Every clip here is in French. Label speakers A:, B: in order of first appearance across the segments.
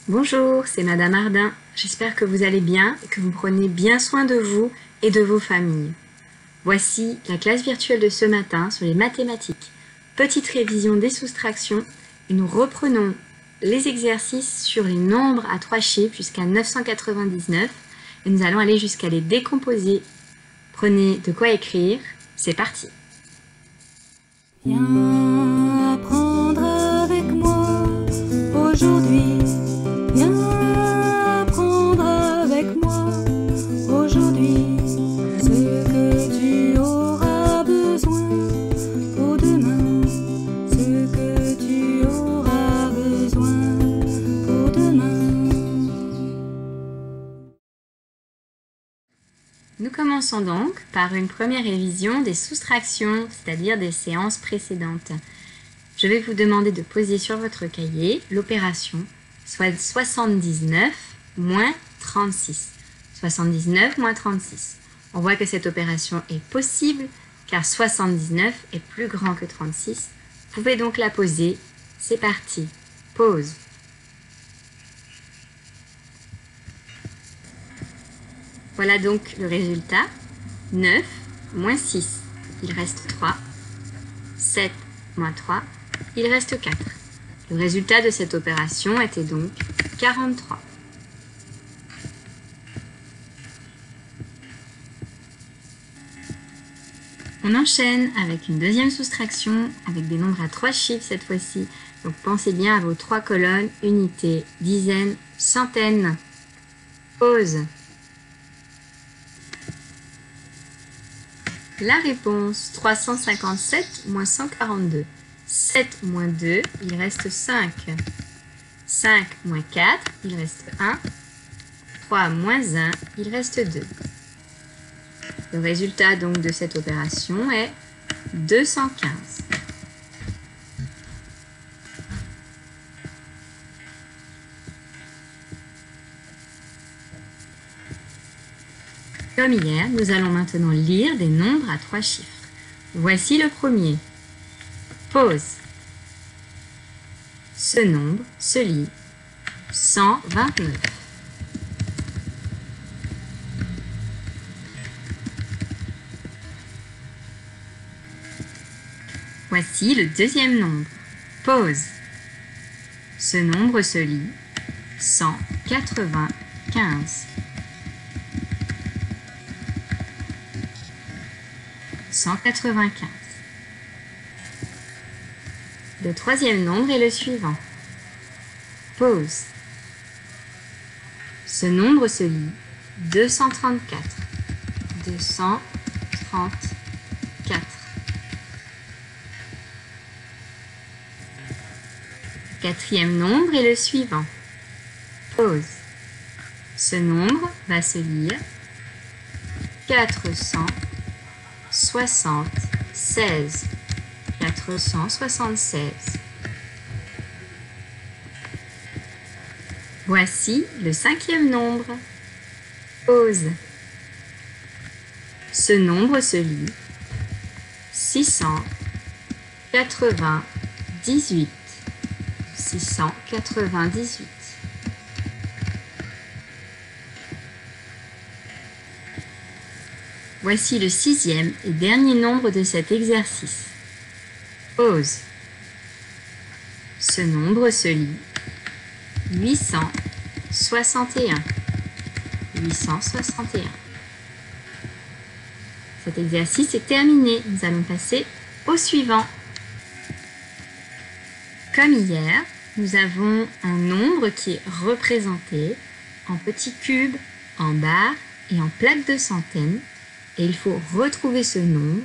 A: Bonjour, c'est Madame Ardin. J'espère que vous allez bien et que vous prenez bien soin de vous et de vos familles. Voici la classe virtuelle de ce matin sur les mathématiques. Petite révision des soustractions et nous reprenons les exercices sur les nombres à 3 chiffres jusqu'à 999 et nous allons aller jusqu'à les décomposer. Prenez de quoi écrire, c'est parti.
B: Viens apprendre avec moi aujourd'hui. Viens apprendre avec moi aujourd'hui ce que tu auras besoin pour demain. Ce que tu auras besoin pour demain.
A: Nous commençons donc par une première révision des soustractions, c'est-à-dire des séances précédentes. Je vais vous demander de poser sur votre cahier l'opération, soit 79 moins 36. 79 moins 36. On voit que cette opération est possible car 79 est plus grand que 36. Vous pouvez donc la poser. C'est parti. Pause. Voilà donc le résultat. 9 moins 6, il reste 3. 7 moins 3, il reste 4. Le résultat de cette opération était donc 43. On enchaîne avec une deuxième soustraction, avec des nombres à 3 chiffres cette fois-ci. Donc pensez bien à vos 3 colonnes, unités, dizaines, centaines. Pause. La réponse, 357 moins 142. 7 moins 2, il reste 5. 5 moins 4, il reste 1. 3 moins 1, il reste 2. Le résultat donc de cette opération est 215. Comme hier, nous allons maintenant lire des nombres à 3 chiffres. Voici le premier. Pause. Ce nombre se lit 129. Voici le deuxième nombre. Pause. Ce nombre se lit 195. 195. Le troisième nombre est le suivant. Pause. Ce nombre se lit 234. 234. Le quatrième nombre est le suivant. Pause. Ce nombre va se lire 476. 476. Voici le cinquième nombre. Pause. Ce nombre se lit 698. 698. Voici le sixième et dernier nombre de cet exercice. Pause. Ce nombre se lit 861. 861. Cet exercice est terminé. Nous allons passer au suivant. Comme hier, nous avons un nombre qui est représenté en petits cubes, en barres et en plaques de centaines. Et il faut retrouver ce nombre,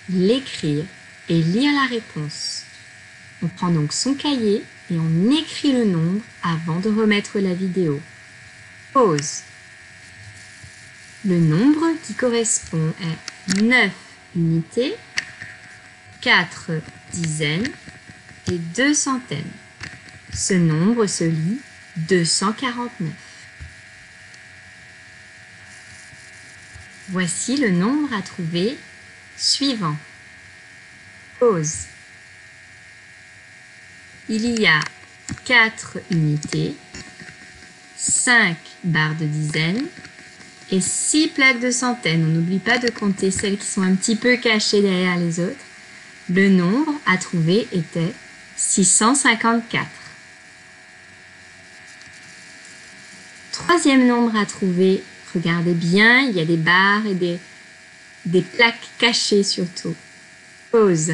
A: l'écrire et lire la réponse. On prend donc son cahier et on écrit le nombre avant de remettre la vidéo. Pause. Le nombre qui correspond est 9 unités, 4 dizaines et 2 centaines. Ce nombre se lit 249. Voici le nombre à trouver suivant. Pause. Il y a 4 unités, 5 barres de dizaines et 6 plaques de centaines. On n'oublie pas de compter celles qui sont un petit peu cachées derrière les autres. Le nombre à trouver était 654. Troisième nombre à trouver, regardez bien, il y a des barres et des plaques cachées surtout. Pause.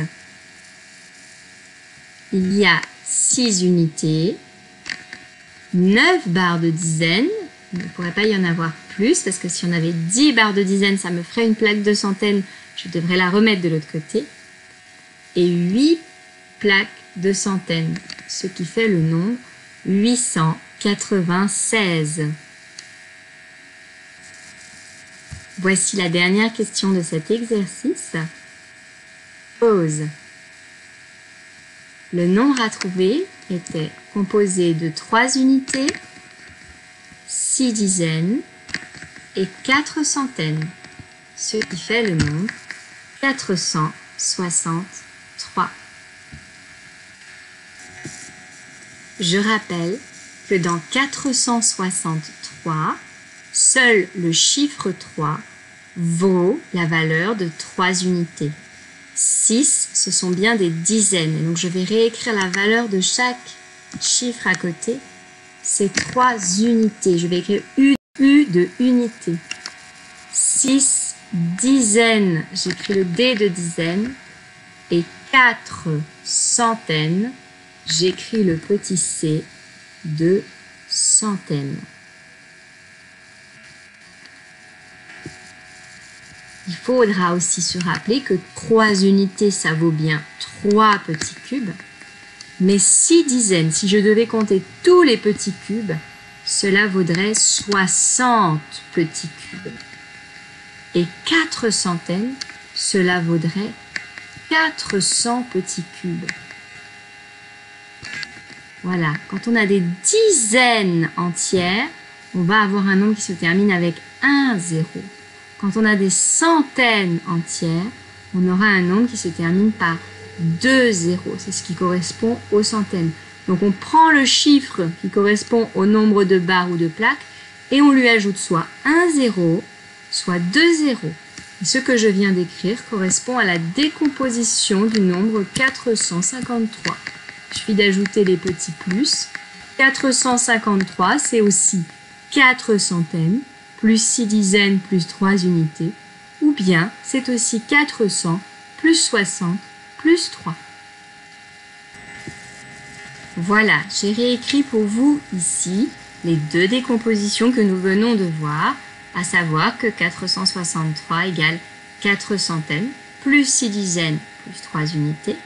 A: Il y a 6 unités, 9 barres de dizaines. Il ne pourrait pas y en avoir plus parce que si on avait 10 barres de dizaines, ça me ferait une plaque de centaines. Je devrais la remettre de l'autre côté. Et 8 plaques de centaines, ce qui fait le nombre 896. Voici la dernière question de cet exercice. Pause. Le nombre à trouver était composé de 3 unités, 6 dizaines et 4 centaines, ce qui fait le nombre 463. Je rappelle que dans 463, seul le chiffre 3 vaut la valeur de 3 unités. 6, ce sont bien des dizaines. Et donc, je vais réécrire la valeur de chaque chiffre à côté. C'est 3 unités. Je vais écrire U de unité. 6 dizaines, j'écris le D de dizaine. Et 4 centaines, j'écris le petit C de centaines. Il faudra aussi se rappeler que 3 unités, ça vaut bien 3 petits cubes. Mais 6 dizaines, si je devais compter tous les petits cubes, cela vaudrait 60 petits cubes. Et 4 centaines, cela vaudrait 400 petits cubes. Voilà, quand on a des dizaines entières, on va avoir un nombre qui se termine avec un zéro. Quand on a des centaines entières, on aura un nombre qui se termine par 2 zéros. C'est ce qui correspond aux centaines. Donc on prend le chiffre qui correspond au nombre de barres ou de plaques et on lui ajoute soit un zéro, soit 2 zéros. Et ce que je viens d'écrire correspond à la décomposition du nombre 453. Il suffit d'ajouter les petits plus. 453, c'est aussi 4 centaines, plus 6 dizaines, plus 3 unités. Ou bien, c'est aussi 400, plus 60, plus 3. Voilà, j'ai réécrit pour vous ici les deux décompositions que nous venons de voir, à savoir que 463 égale 4 centaines, plus 6 dizaines, plus 3 unités.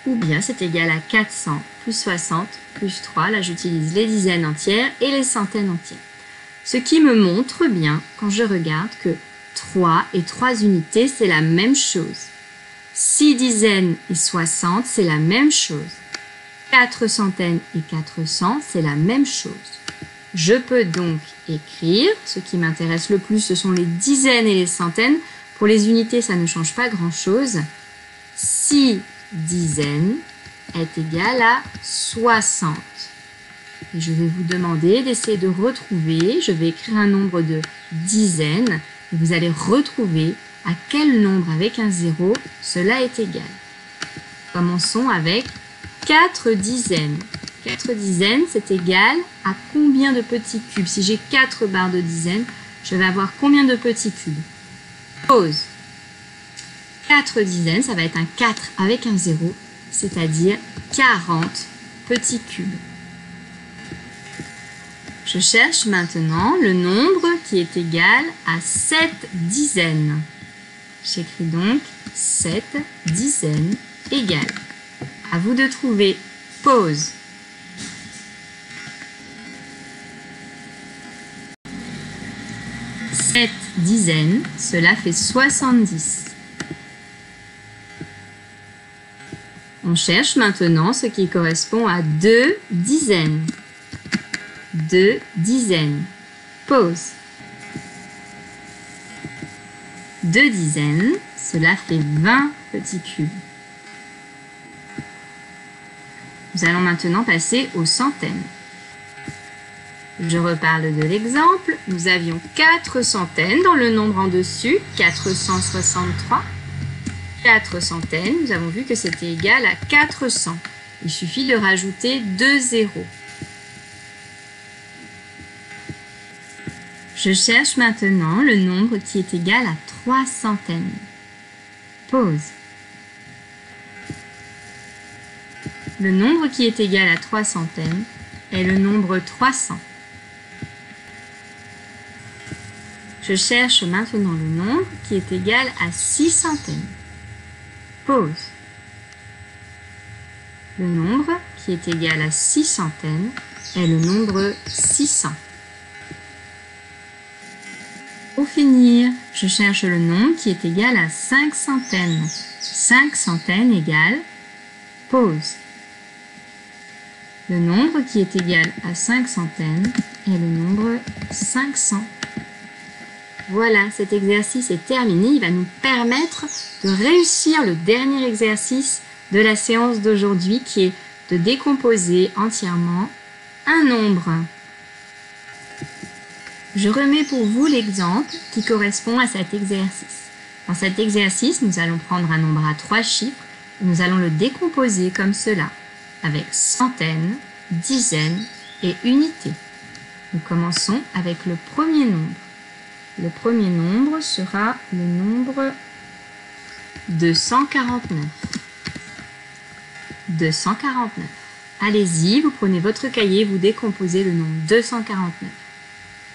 A: Ou bien c'est égal à 400 plus 60 plus 3. Là, j'utilise les dizaines entières et les centaines entières. Ce qui me montre bien, quand je regarde, que 3 et 3 unités, c'est la même chose. 6 dizaines et 60, c'est la même chose. 4 centaines et 400, c'est la même chose. Je peux donc écrire, ce qui m'intéresse le plus, ce sont les dizaines et les centaines. Pour les unités, ça ne change pas grand-chose. 6 dizaines est égal à 60. Et je vais vous demander d'essayer de retrouver, je vais écrire un nombre de dizaines, et vous allez retrouver à quel nombre avec un zéro cela est égal. Commençons avec 4 dizaines. 4 dizaines, c'est égal à combien de petits cubes? Si j'ai 4 barres de dizaines, je vais avoir combien de petits cubes? Pause. 4 dizaines, ça va être un 4 avec un 0, c'est-à-dire 40 petits cubes. Je cherche maintenant le nombre qui est égal à 7 dizaines. J'écris donc 7 dizaines égale. À vous de trouver. Pause. « 7 dizaines, cela fait 70. On cherche maintenant ce qui correspond à 2 dizaines. 2 dizaines. Pause. 2 dizaines, cela fait 20 petits cubes. Nous allons maintenant passer aux centaines. Je reparle de l'exemple. Nous avions 4 centaines dans le nombre en dessus, 463. 4 centaines, nous avons vu que c'était égal à 400. Il suffit de rajouter 2 zéros. Je cherche maintenant le nombre qui est égal à 3 centaines. Pause. Le nombre qui est égal à 3 centaines est le nombre 300. Je cherche maintenant le nombre qui est égal à 6 centaines. Pause. Le nombre qui est égal à 6 centaines est le nombre 600. Pour finir, je cherche le nombre qui est égal à 5 centaines. 5 centaines égale, pause. Le nombre qui est égal à 5 centaines est le nombre 500. Voilà, cet exercice est terminé. Il va nous permettre de réussir le dernier exercice de la séance d'aujourd'hui qui est de décomposer entièrement un nombre. Je remets pour vous l'exemple qui correspond à cet exercice. Dans cet exercice, nous allons prendre un nombre à 3 chiffres et nous allons le décomposer comme cela, avec centaines, dizaines et unités. Nous commençons avec le premier nombre. Le premier nombre sera le nombre 249. 249. Allez-y, vous prenez votre cahier, vous décomposez le nombre 249.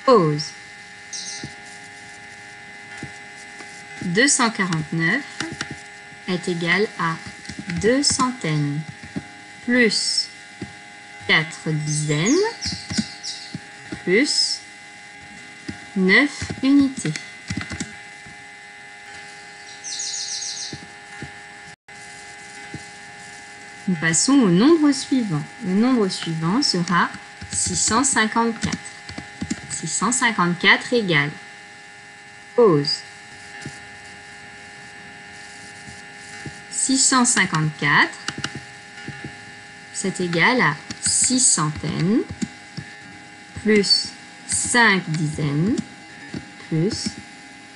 A: Pause. 249 est égal à 2 centaines plus 4 dizaines plus 9 unités. Nous passons au nombre suivant. Le nombre suivant sera 654. 654 égale. Pause. 654, c'est égal à 6 centaines plus 5 dizaines plus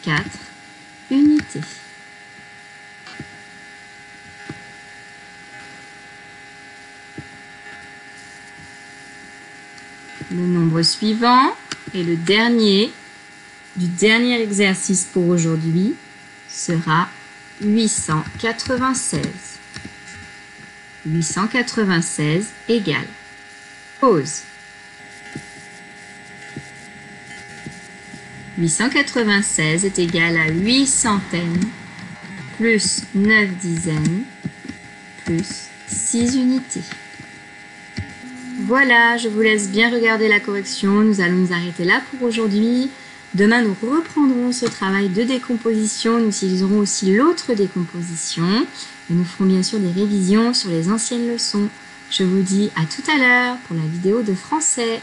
A: 4 unités. Le nombre suivant et le dernier du dernier exercice pour aujourd'hui sera 896. 896 égale. Pause. 896 est égal à 8 centaines plus 9 dizaines plus 6 unités. Voilà, je vous laisse bien regarder la correction. Nous allons nous arrêter là pour aujourd'hui. Demain, nous reprendrons ce travail de décomposition. Nous utiliserons aussi l'autre décomposition. Et nous ferons bien sûr des révisions sur les anciennes leçons. Je vous dis à tout à l'heure pour la vidéo de français.